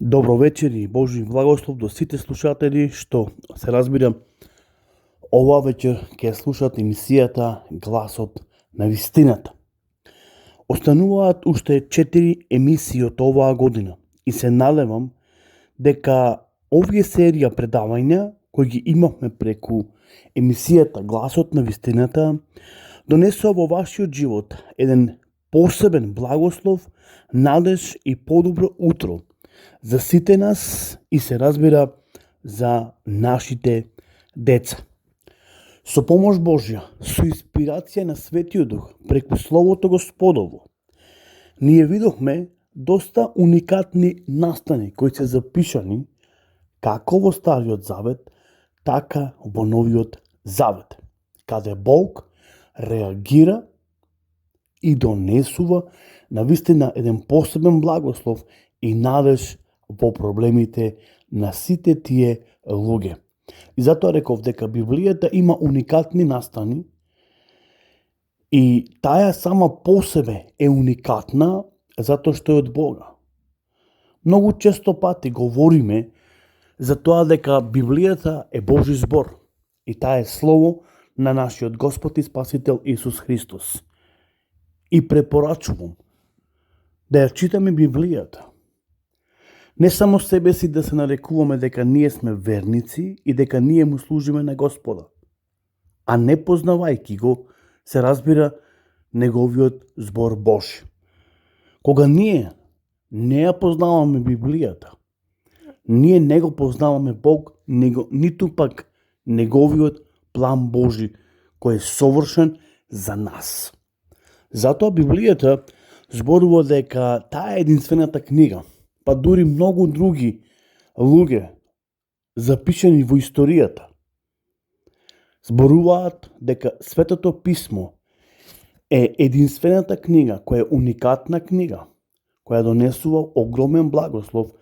Добро вечер и Божи благослов до сите слушатели што се разбира ова вечер ќе слушат емисијата Гласот на вистината. Остануваат уште 4 емисии од оваа година и се надевам дека овие серија предавања кои ги имавме преку емисијата Гласот на вистината донесува во вашиот живот еден посебен благослов, надеж и подобро утро за сите нас и се разбира за нашите деца. Со помош Божја, со инспирација на Светиот Дух, преку Словото Господово, ние видовме доста уникатни настани кои се запишани како во Стариот Завет, така во Новиот Завет, каде Бог реагира и донесува навистина еден посебен благослов и надеж во проблемите на сите тие луѓе. И затоа реков дека Библијата има уникатни настани и таа сама по себе е уникатна затоа што е од Бога. Многу често пати говориме за тоа дека Библијата е Божи збор и таа е слово на нашиот Господ и Спасител Исус Христос. И препорачувам да ја читаме Библијата. Не само себе си да се нарекуваме дека ние сме верници и дека ние му служиме на Господа, а не познавајки го, се разбира неговиот збор Божи. Кога ние не ја познаваме Библијата, ние не го познаваме Бог, ниту пак неговиот план Божи, кој е совршен за нас. Затоа Библијата зборува дека таа е единствената книга, па дури многу други луѓе запишани во историјата зборуваат дека Светото Писмо е единствената книга која е уникатна книга, која донесува огромен благослов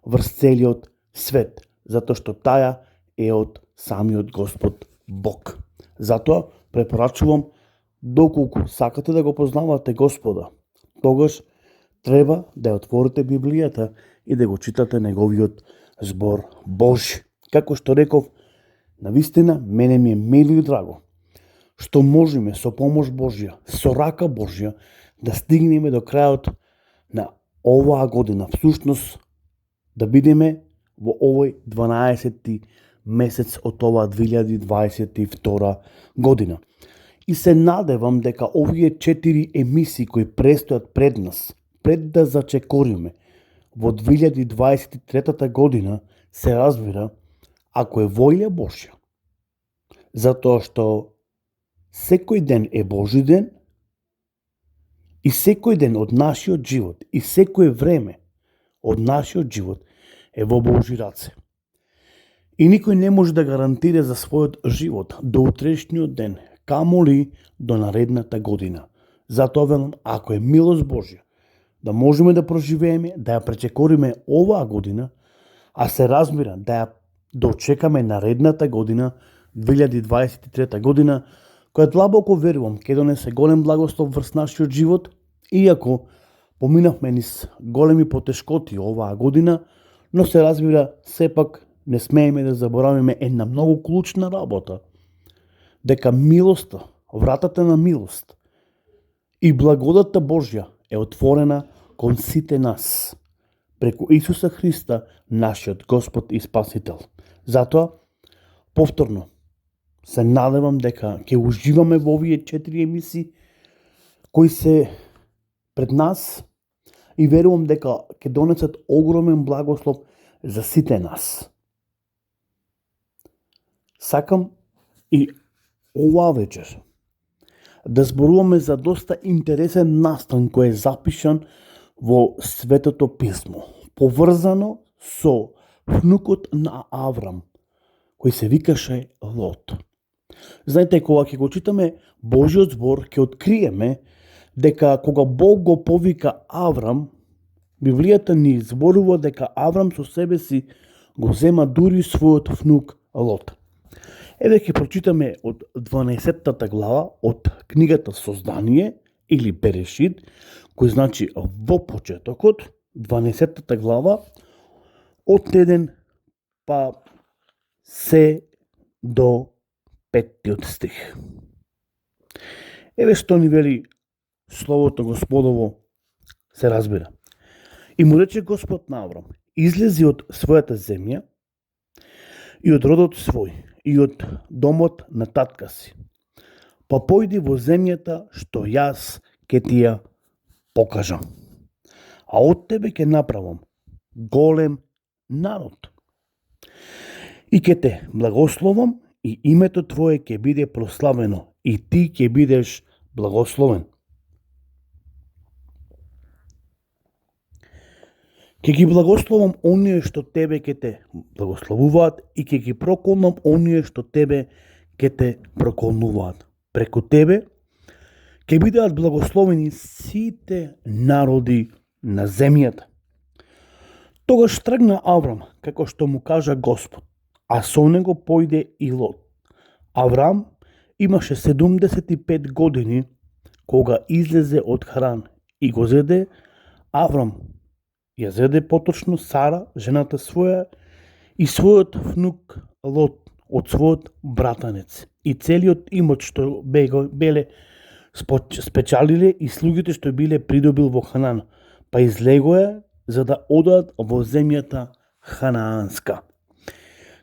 врз целиот свет, затоа што таа е од самиот Господ Бог. Затоа препорачувам, доколку сакате да го познавате Господа, тогаш треба да ја отворите Библијата и да го читате неговиот збор Божи. Како што реков, навистина мене ми е мило и драго што можеме со помош Божја, со рака Божја да стигнеме до крајот на оваа година. Всушност да бидеме во овој 12-ти месец од оваа 2022 година. И се надевам дека овие 4 емисии кои престојат пред нас, пред да зачекориме во 2023 година, се разбира, ако е волја Божја, затоа што секој ден е Божи ден и секој ден од нашиот живот и секое време од нашиот живот е во Божи раце. И никој не може да гарантира за својот живот до утрешниот ден, камоли до наредната година. Затоа велам, ако е милост Божја, да можеме да проживееме, да ја пречекориме оваа година, а се разбира да ја дочекаме наредната година, 2023 година, која длабоко верувам ќе донесе голем благослов врз нашиот живот, иако поминавме низ големи потешкоти оваа година, но се разбира сепак не смееме да заборавиме една многу клучна работа, дека милоста, вратата на милост и благодата Божја е отворена кон сите нас, преку Исуса Христа, нашиот Господ и Спасител. Затоа, повторно, се надевам дека ќе уживаме во овие 4 емисии кои се пред нас и верувам дека ќе донесат огромен благослов за сите нас. Сакам и оваа вечер да зборуваме за доста интересен настан кој е запишан во Светото Писмо, поврзано со внукот на Аврам, кој се викаше Лот. Знаете, кога ќе го читаме Божиот збор, ќе откриеме дека кога Бог го повика Аврам, Библијата ни зборува дека Аврам со себе си го зема дури својот внук Лот. Еве ќе прочитаме од 12-та глава од книгата Создание или Берешит, кој значи во почетокот, 12-та глава, од 1 па се до 5 стих. Еве што ни вели Словото Господово се разбира. И му рече Господ на Аврам: излези од својата земја и од родот свој и од домот на татка си, па појди во земјата што јас ќе ти ја покажам. А од тебе ќе направам голем народ. И ќе те благословам и името твое ќе биде прославено и ти ќе бидеш благословен. Ќе ги благословам оние што тебе ќе те благословуваат и ќе ги проколнам оние што тебе ќе те проколнуваат. Преку тебе ќе бидеат благословени сите народи на земјата. Тогаш тргна Аврам, како што му кажа Господ, а со него појде и Лот. Аврам имаше 75 години кога излезе од Харан и го зеде Аврам. Ја зеде поточно Сара, жената своја, и својот внук Лот од својот братанец и целиот имот што беле спечалиле и слугите што биле придобил во Ханан, па излегоја за да одат во земјата ханаанска.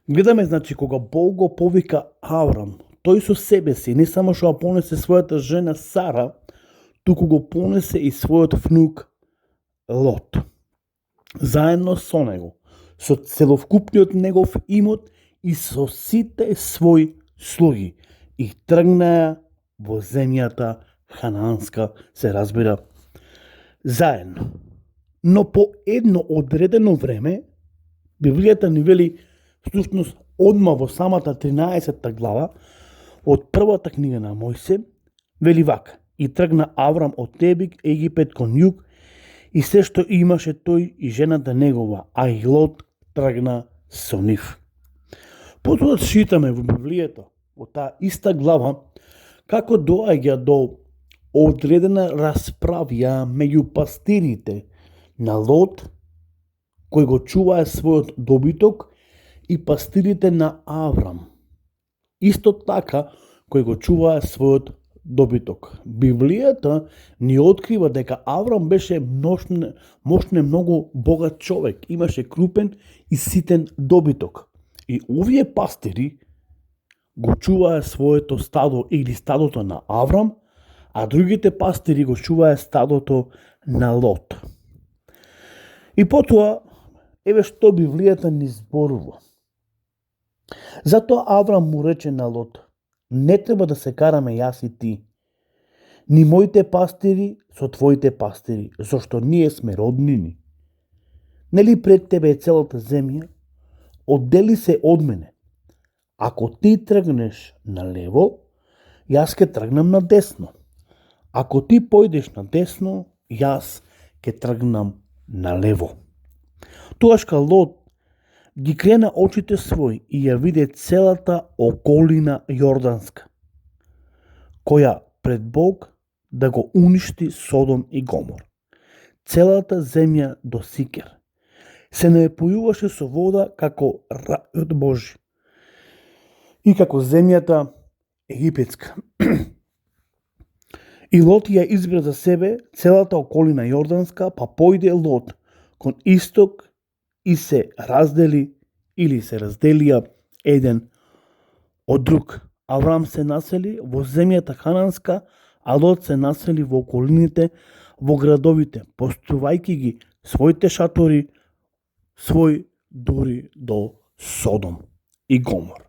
Гледаме, значи, кога Бог го повика Аврам, тој со себе си не само што понесе својата жена Сара, туку го понесе и својот внук Лот. Заедно со него, со целокупниот негов имот и со сите своји слуги, и тргнаја во земјата ханаанска, се разбира, заедно. Но по едно одредено време, Библијата ни вели, всушност одма во самата 13 глава, од првата книга на Мојсе, вели вака: и тргна Аврам од Тебик, Египет кон југ, и се што имаше тој и жената негова, а и Лот тргна со нив. Потоа читаме во Библијата, во таа иста глава, како доаѓа до одредена расправја меѓу пастирите на Лот, кој го чуваа својот добиток, и пастирите на Аврам, исто така кој го чуваа својот добиток. Библијата ни открива дека Аврам беше мощне многу богат човек, имаше крупен и ситен добиток. И овие пастири го чуваа своето стадо или стадото на Аврам, а другите пастири го чуваа стадото на Лот. И потоа, еве што Библијата ни зборува. Затоа Аврам му рече на Лот: не треба да се караме јас и ти, ни моите пастири со твоите пастири, зашто ние сме роднини. Нели пред тебе е целата земја? Оддели се од мене. Ако ти тргнеш на лево, јас ќе тргнам на десно. Ако ти појдеш на десно, јас ќе тргнам на лево. Тогаш Лот ги крена очите своји и ја виде целата околина Јорданска, која пред Бог да го уништи Содом и Гомор. Целата земја до Сикер се напојуваше со вода како рајот Божи и како земјата египетска. И Лот ја избра за себе целата околина Јорданска, па појде Лот кон исток и се раздели или се разделија еден од друг. Аврам се насели во земјата хананска, а Лот се насели во околините, во градовите, постувајќи ги своите шатори, свој дури до Содом и Гомор.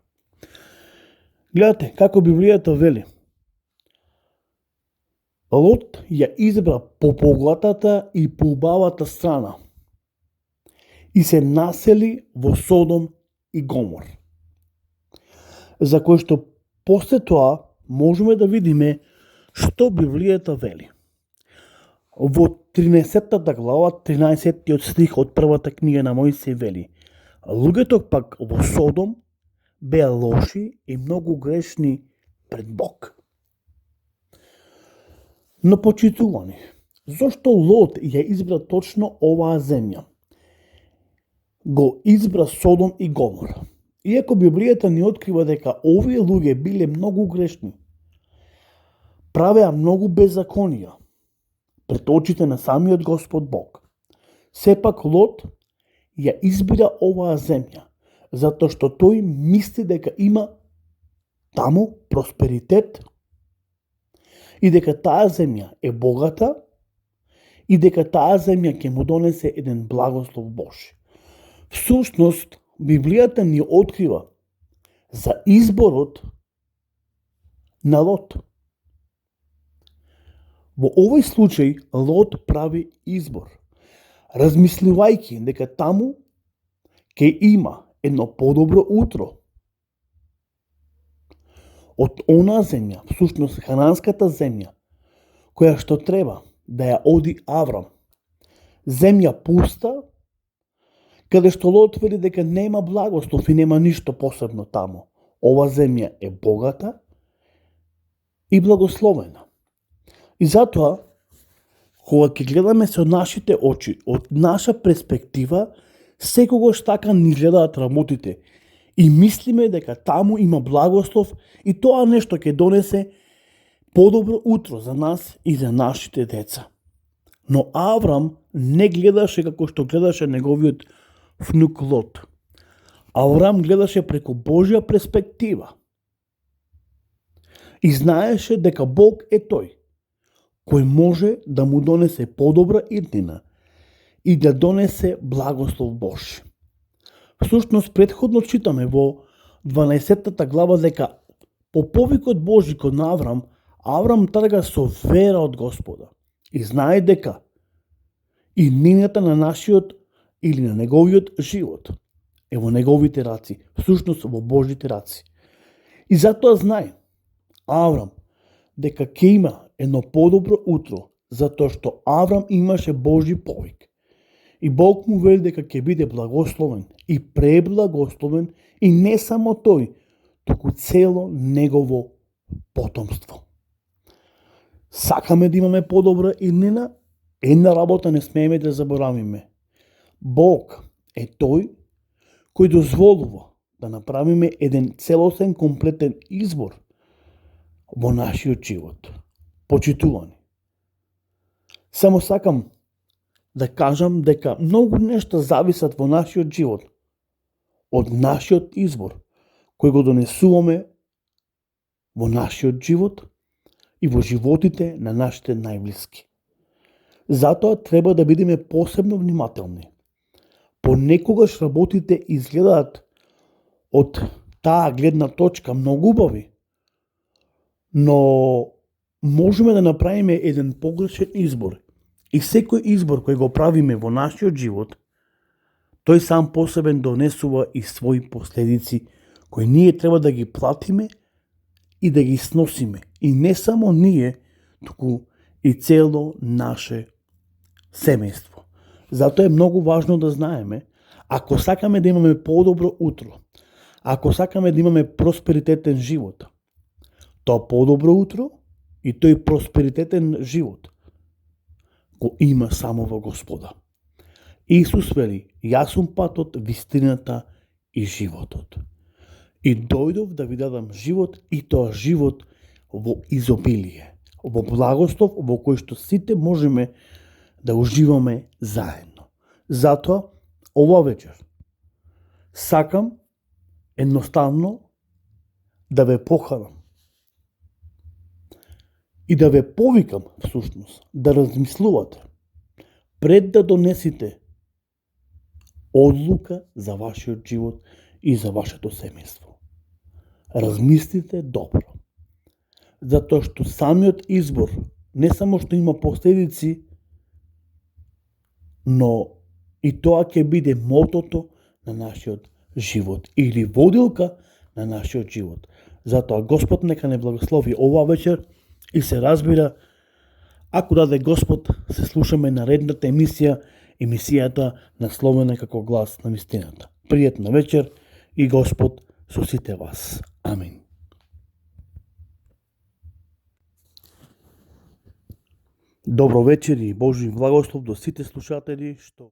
Гледате како Библијата вели. Лот ја избра побогатата и поубавата страна и се насели во Содом и Гомор, за кој што после тоа можеме да видиме што Библијата вели. Во 13 глава, 13 стих од првата книга на Мојсе вели: луѓето пак во Содом беа лоши и многу грешни пред Бог. Но почитувани, зошто Лот ја избра точно оваа земја? го избра Содом и Гомора. Иако Библијата ни открива дека овие луѓе биле многу грешни, правеа многу беззаконија пред очите на самиот Господ Бог, сепак Лот ја избира оваа земја, затоа што тој мисли дека има таму просперитет и дека таа земја е богата и дека таа земја ќе му донесе еден благослов Божи. Всушност, Библијата ни открива за изборот на Лот. Во овој случај, Лот прави избор, размисливајќи дека таму ќе има едно подобро утро од она земја, всушност хананската земја, која што треба да ја оди Аврам. Земја пуста, каде што Лот вели дека нема благослов и нема ништо посебно таму. Ова земја е богата и благословена. И затоа, кога ќе гледаме со нашите очи, од наша перспектива, секогаш така ни гледаат работите и мислиме дека таму има благослов и тоа нешто ќе донесе подобро утро за нас и за нашите деца. Но Аврам не гледаше како што гледаше неговиот внук Лот. Аврам гледаше преку Божја перспектива и знаеше дека Бог е тој кој може да му донесе подобра иднина и да донесе благослов Божи. Всушност, предходно читаме во 12 глава дека по повикот Божи кон Аврам, Аврам трга со вера од Господа и знае дека иднината на нашиот или на неговиот живот е во неговите раци, всушност во Божите раци. И затоа знае Аврам дека ќе има едно подобро утро, затоа што Аврам имаше Божи повик. И Бог му вели дека ќе биде благословен и преблагословен и не само тој, туку цело негово потомство. Сакаме да имаме подобра иднина, една работа не смееме да заборавиме. Бог е тој кој дозволува да направиме еден целосен комплетен избор во нашиот живот. Почитувани. Само сакам да кажам дека многу нешта зависат во нашиот живот од нашиот избор кој го донесуваме во нашиот живот и во животите на нашите најблиски. Затоа треба да бидеме посебно внимателни. Понекогаш работите изгледаат од таа гледна точка многу убави, но можеме да направиме еден погрешен избор. И секој избор кој го правиме во нашиот живот, тој сам по себе донесува и своји последици кои ние треба да ги платиме и да ги сносиме. И не само ние, туку и цело наше семејство. Затоа е многу важно да знаеме, ако сакаме да имаме подобро утро, ако сакаме да имаме просперитетен живот, тоа подобро утро и тој просперитетен живот го има само во Господа. Исус вели, јас сум патот, вистината и животот. И дојдов да ви дадам живот и тоа живот во изобилие, во благослов во кој што сите можеме да уживаме заедно. Затоа, ова вечер, сакам едноставно да ве поканам и да ве повикам, всушност, да размислувате пред да донесите одлука за вашиот живот и за вашето семејство. Размислите добро. Затоа што самиот избор не само што има последици, но и тоа ќе биде мотото на нашиот живот или водилка на нашиот живот. Затоа Господ нека не благослови оваа вечер и се разбира, ако даде Господ, се слушаме наредната емисијата насловена како Глас на вистината. Пријатна вечер и Господ со сите вас. Амин. Добро вечер и Божи благослов до сите слушатели што